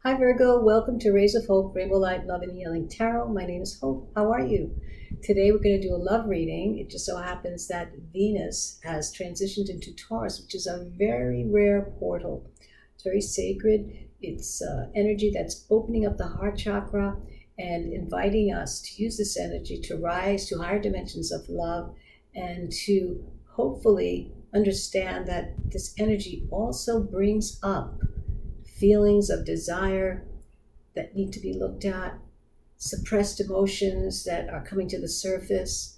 Hi Virgo, welcome to Rays of Hope, Rainbow Light, Love and Healing Tarot. My name is Hope. How are you? Today we're going to do a love reading. It just so happens that Venus has transitioned into Taurus, which is a very rare portal. It's very sacred. It's energy that's opening up the heart chakra and inviting us to use this energy to rise to higher dimensions of love and to hopefully understand that this energy also brings up feelings of desire that need to be looked at, suppressed emotions that are coming to the surface.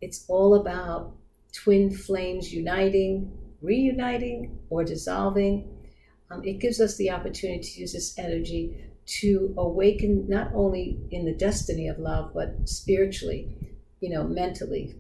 It's all about twin flames uniting, reuniting, or dissolving. It gives us the opportunity to use this energy to awaken not only in the destiny of love, but spiritually, mentally,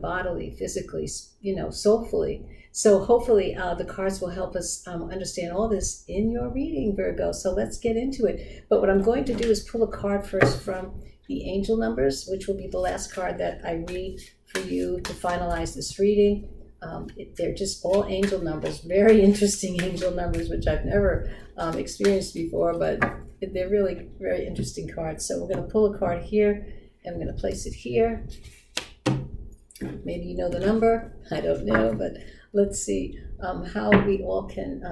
bodily, physically, soulfully. So hopefully the cards will help us understand all this in your reading, Virgo. So let's get into it. But what I'm going to do is pull a card first from the angel numbers, which will be the last card that I read for you to finalize this reading. They're just all angel numbers, very interesting angel numbers, which I've never experienced before, but they're really very interesting cards. So we're going to pull a card here, and I'm going to place it here. Maybe you know the number, I don't know, but let's see how we all can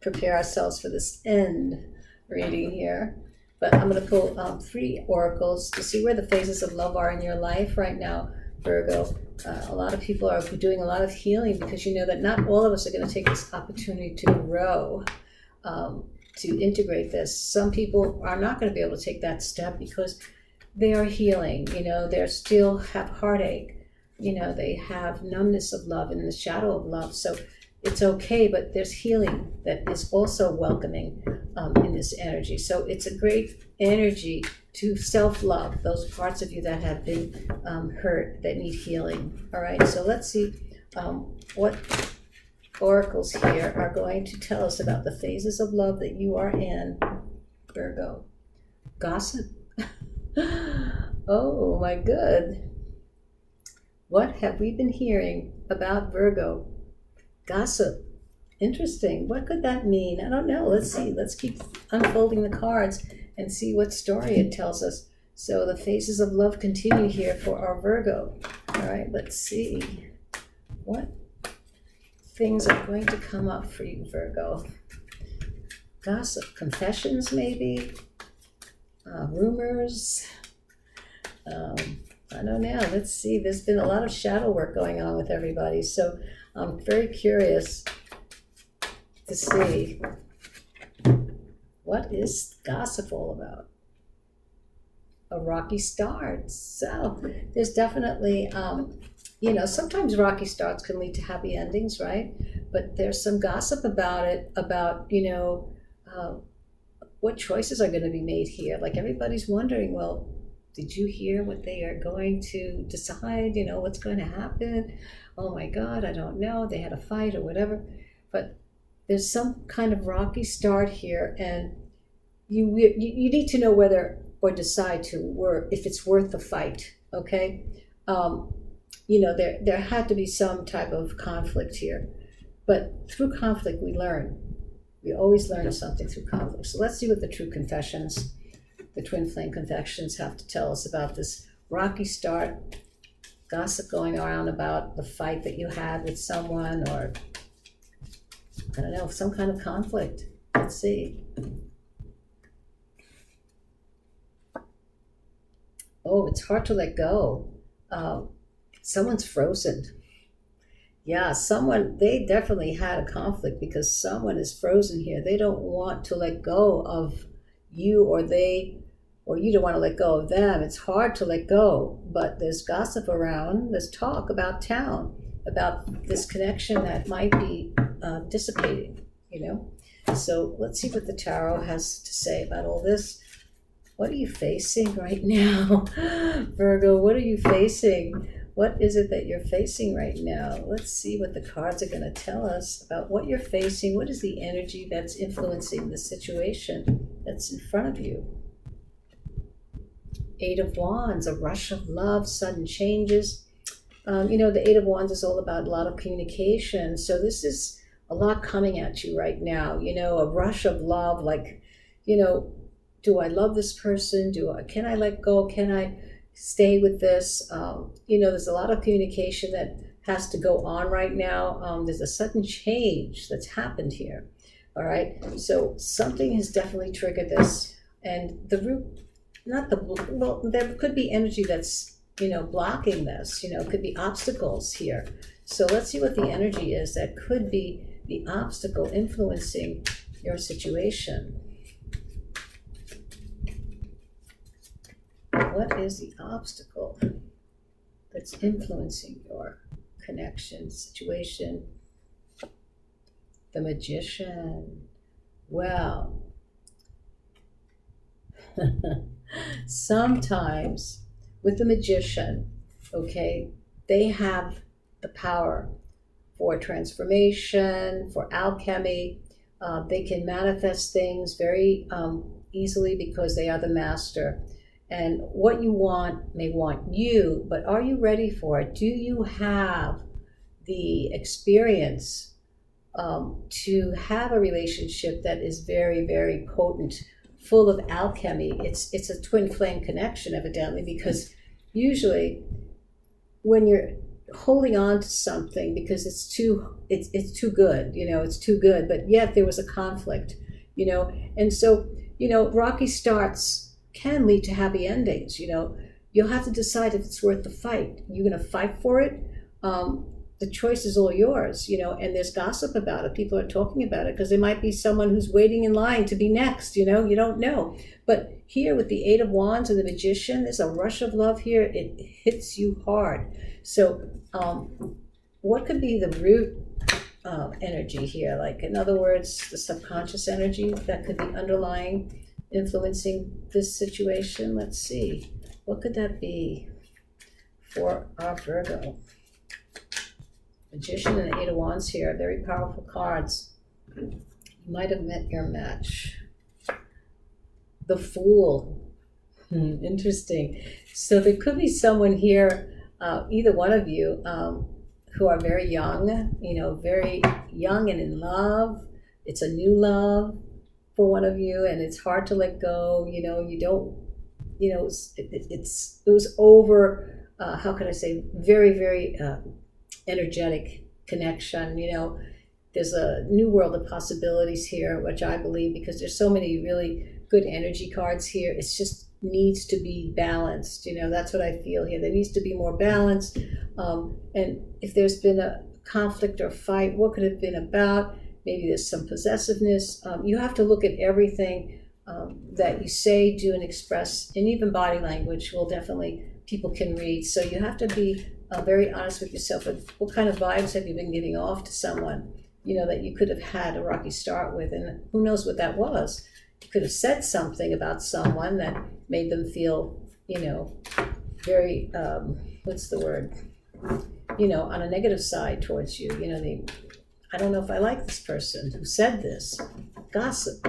prepare ourselves for this end reading here. But I'm going to pull 3 oracles to see where the phases of love are in your life right now, Virgo. A lot of people are doing a lot of healing because you know that not all of us are going to take this opportunity to grow, to integrate this. Some people are not going to be able to take that step because they are healing, they still have heartache, they have numbness of love and the shadow of love. So it's okay, but there's healing that is also welcoming in this energy. So it's a great energy to self-love, those parts of you that have been hurt, that need healing. All right, so let's see what oracles here are going to tell us about the phases of love that you are in, Virgo. Gossip. Oh my good. What have we been hearing about Virgo? Gossip. Interesting. What could that mean? I don't know. Let's see. Let's keep unfolding the cards and see what story it tells us. So the phases of love continue here for our Virgo. All right, let's see. What things are going to come up for you, Virgo? Gossip. Confessions, maybe? Rumors. I don't know. Let's see. There's been a lot of shadow work going on with everybody. So I'm very curious to see what is gossip all about. A rocky start. So there's definitely, sometimes rocky starts can lead to happy endings, right? But there's some gossip about it, about, what choices are going to be made here. Like everybody's wondering, well, did you hear what they are going to decide? What's going to happen? Oh my God, I don't know. They had a fight or whatever. But there's some kind of rocky start here, and you need to know whether or decide if it's worth the fight. Okay, there had to be some type of conflict here, but through conflict we learn. We always learn something through conflict. So let's see what the true confessions, the twin flame confessions, have to tell us about this rocky start, gossip going around about the fight that you had with someone, or I don't know, some kind of conflict. Let's see. Oh, it's hard to let go. Someone's frozen. Yeah, they definitely had a conflict because someone is frozen here. They don't want to let go of you, or you don't want to let go of them. It's hard to let go, but there's gossip around. There's talk about town, about this connection that might be dissipating, So let's see what the tarot has to say about all this. What are you facing right now, Virgo? What are you facing? What is it that you're facing right now? Let's see what the cards are going to tell us about what you're facing. What is the energy that's influencing the situation that's in front of you? 8 of Wands, a rush of love, sudden changes. The 8 of Wands is all about a lot of communication. So this is a lot coming at you right now, a rush of love, like, do I love this person? Can I let go? Can I stay with this? There's a lot of communication that has to go on right now. There's a sudden change that's happened here. All right. So something has definitely triggered this. And the root, there could be energy that's, blocking this, could be obstacles here. So let's see what the energy is that could be the obstacle influencing your situation. What is the obstacle that's influencing your connection, situation? The Magician. Well, sometimes with the Magician, okay, they have the power for transformation, for alchemy. They can manifest things very easily because they are the master. And what you want may want you, but are you ready for it? Do you have the experience to have a relationship that is very, very potent, full of alchemy? It's a twin flame connection, evidently, because usually when you're holding on to something because it's too good, it's too good, but yet there was a conflict, and so rocky starts can lead to happy endings. You'll have to decide if it's worth the fight. You're going to fight for it. The choice is all yours, and there's gossip about it. People are talking about it because there might be someone who's waiting in line to be next, you don't know. But here with the Eight of Wands and the Magician, there's a rush of love here. It hits you hard. So what could be the root energy here? Like, in other words, the subconscious energy that could be underlying, influencing this situation. Let's see. What could that be for our Virgo? Magician and the Eight of Wands here, very powerful cards. You might have met your match. The Fool. Interesting. So there could be someone here, either one of you, who are very young, very young and in love. It's a new love for one of you, and it's hard to let go. You don't, it was over, how can I say, very, very energetic connection. There's a new world of possibilities here, which I believe, because there's so many really good energy cards here, it's just needs to be balanced. That's what I feel here. There needs to be more balance. And if there's been a conflict or fight, what could it have been about? Maybe there's some possessiveness. You have to look at everything that you say, do, and express, and even body language will definitely, people can read. So you have to be very honest with yourself. What kind of vibes have you been giving off to someone, that you could have had a rocky start with? And who knows what that was? You could have said something about someone that made them feel, very, what's the word? On a negative side towards you. I don't know if I like this person who said this. Gossip.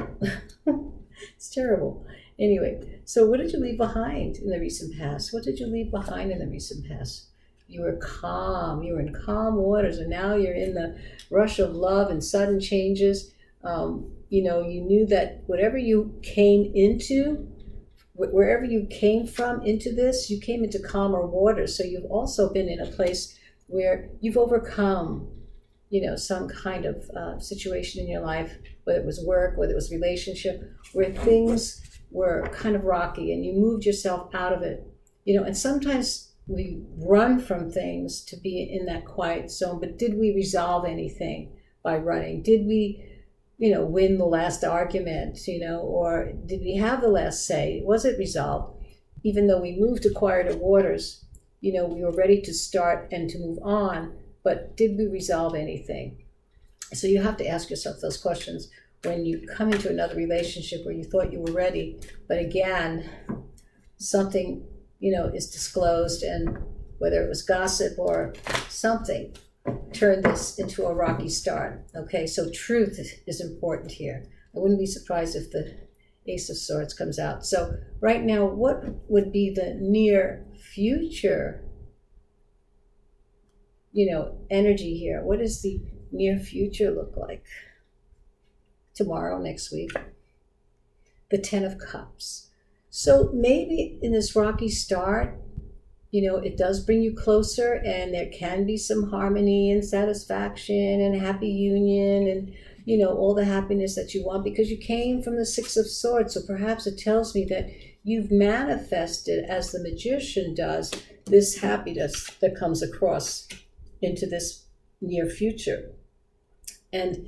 It's terrible. Anyway, so what did you leave behind in the recent past? What did you leave behind in the recent past? You were calm. You were in calm waters, and now you're in the rush of love and sudden changes. You knew that whatever you came into, wherever you came from into this, you came into calmer waters. So you've also been in a place where you've overcome, some kind of situation in your life, whether it was work, whether it was relationship, where things were kind of rocky and you moved yourself out of it. And sometimes we run from things to be in that quiet zone, but did we resolve anything by running? Did we, win the last argument, or did we have the last say? Was it resolved? Even though we moved to quieter waters, we were ready to start and to move on, but did we resolve anything? So you have to ask yourself those questions when you come into another relationship where you thought you were ready, but again, something, is disclosed, and whether it was gossip or something, turned this into a rocky start. Okay, so truth is important here. I wouldn't be surprised if the Ace of Swords comes out. So right now, what would be the near future, energy here? What is the near future look like? Tomorrow, next week? The Ten of Cups. So maybe in this rocky start, it does bring you closer, and there can be some harmony and satisfaction and happy union and, all the happiness that you want, because you came from the Six of Swords. So perhaps it tells me that you've manifested, as the magician does, this happiness that comes across into this near future. And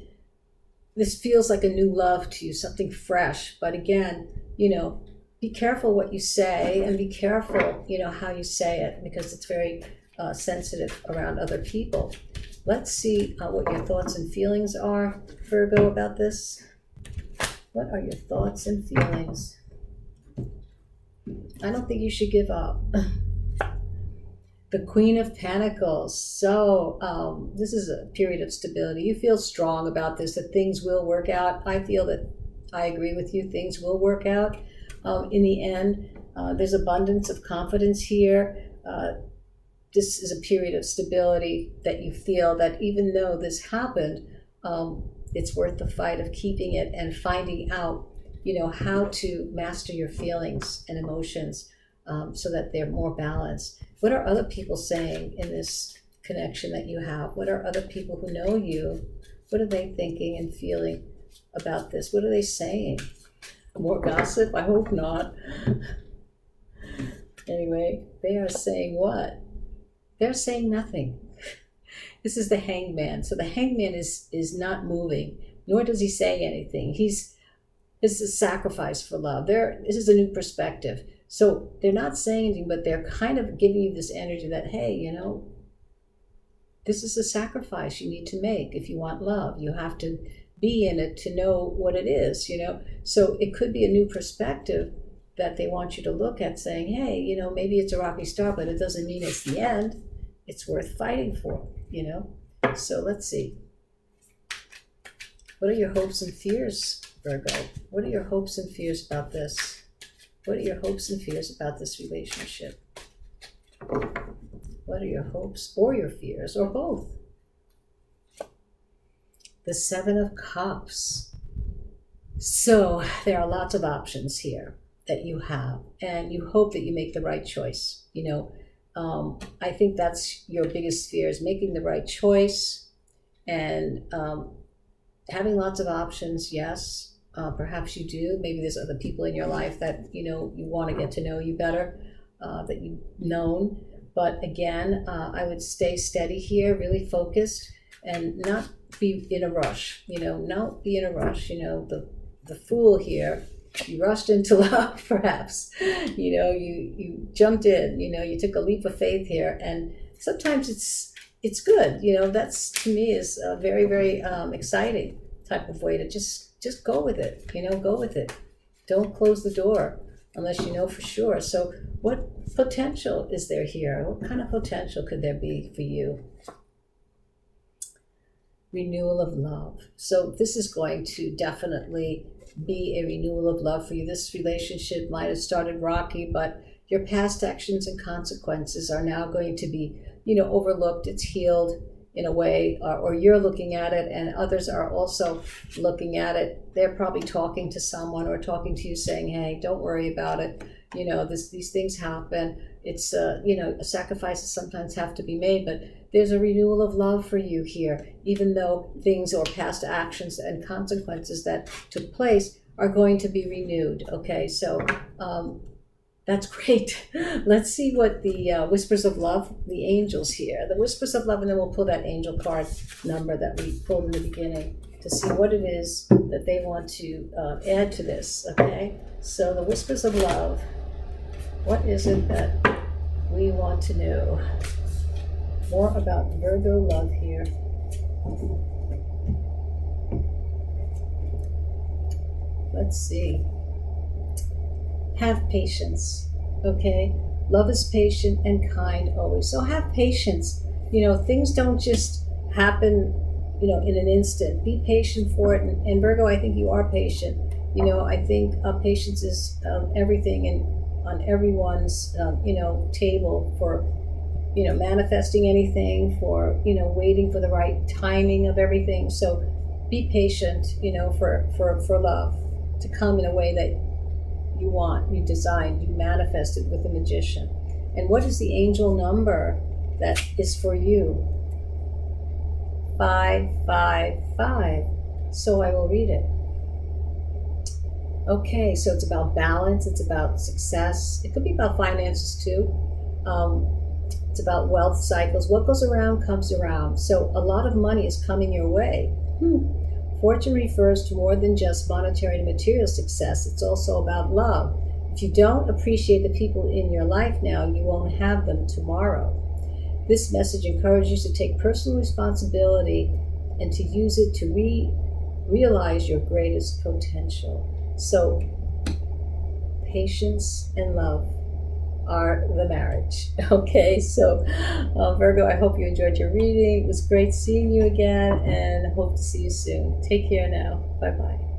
this feels like a new love to you, something fresh. But again, be careful what you say, and be careful, how you say it, because it's very sensitive around other people. Let's see what your thoughts and feelings are, Virgo, about this. What are your thoughts and feelings? I don't think you should give up. The Queen of Pentacles. So this is a period of stability. You feel strong about this, that things will work out. I feel that I agree with you. Things will work out in the end. There's abundance of confidence here. This is a period of stability that you feel that even though this happened, it's worth the fight of keeping it and finding out, how to master your feelings and emotions so that they're more balanced. What are other people saying in this connection that you have? What are other people who know you? What are they thinking and feeling about this? What are they saying? More gossip? I hope not. Anyway, they are saying what? They're saying nothing. This is the Hangman. So the Hangman is not moving, nor does he say anything. This is a sacrifice for love. This is a new perspective. So they're not saying anything, but they're kind of giving you this energy that, hey, this is a sacrifice you need to make if you want love. You have to be in it to know what it is, So it could be a new perspective that they want you to look at, saying, hey, maybe it's a rocky start, but it doesn't mean it's the end. It's worth fighting for, So let's see. What are your hopes and fears, Virgo? What are your hopes and fears about this? What are your hopes and fears about this relationship? What are your hopes or your fears, or both? The Seven of Cups. So there are lots of options here that you have, and you hope that you make the right choice. I think that's your biggest fear, is making the right choice, and having lots of options. Yes, perhaps you do. Maybe there's other people in your life that you want to get to know you better, that you've known. But again, I would stay steady here, really focused, and not be in a rush. Not be in a rush. The Fool here. You rushed into love, perhaps. You jumped in. You took a leap of faith here, and sometimes it's good. That's, to me, is a very, very exciting type of way to just go with it. Go with it. Don't close the door unless you know for sure. So, what potential is there here? What kind of potential could there be for you? Renewal of love. So this is going to definitely be a renewal of love for you. This relationship might have started rocky, but your past actions and consequences are now going to be, overlooked. It's healed in a way, or you're looking at it, and others are also looking at it. They're probably talking to someone or talking to you, saying, hey, don't worry about it. These things happen. It's, sacrifices sometimes have to be made, but there's a renewal of love for you here, even though things or past actions and consequences that took place are going to be renewed. Okay, so that's great. Let's see what the Whispers of Love, the angels here, the Whispers of Love, and then we'll pull that angel card number that we pulled in the beginning to see what it is that they want to add to this. Okay, so the Whispers of Love, what is it that we want to know? More about Virgo love here. Let's see. Have patience, okay? Love is patient and kind always. So have patience. Things don't just happen, in an instant. Be patient for it. And Virgo, I think you are patient. I think patience is everything and on everyone's, table for manifesting anything, for, waiting for the right timing of everything. So be patient, for love to come in a way that you want, you designed, you manifested with the Magician. And what is the angel number that is for you? 555. So I will read it. Okay, so it's about balance, it's about success. It could be about finances too. It's about wealth cycles. What goes around comes around. So a lot of money is coming your way. Fortune refers to more than just monetary and material success. It's also about love. If you don't appreciate the people in your life now, you won't have them tomorrow. This message encourages you to take personal responsibility and to use it to realize your greatest potential. So, patience and love are the marriage. Okay, so Virgo, I hope you enjoyed your reading. It was great seeing you again, and hope to see you soon. Take care now. Bye-bye.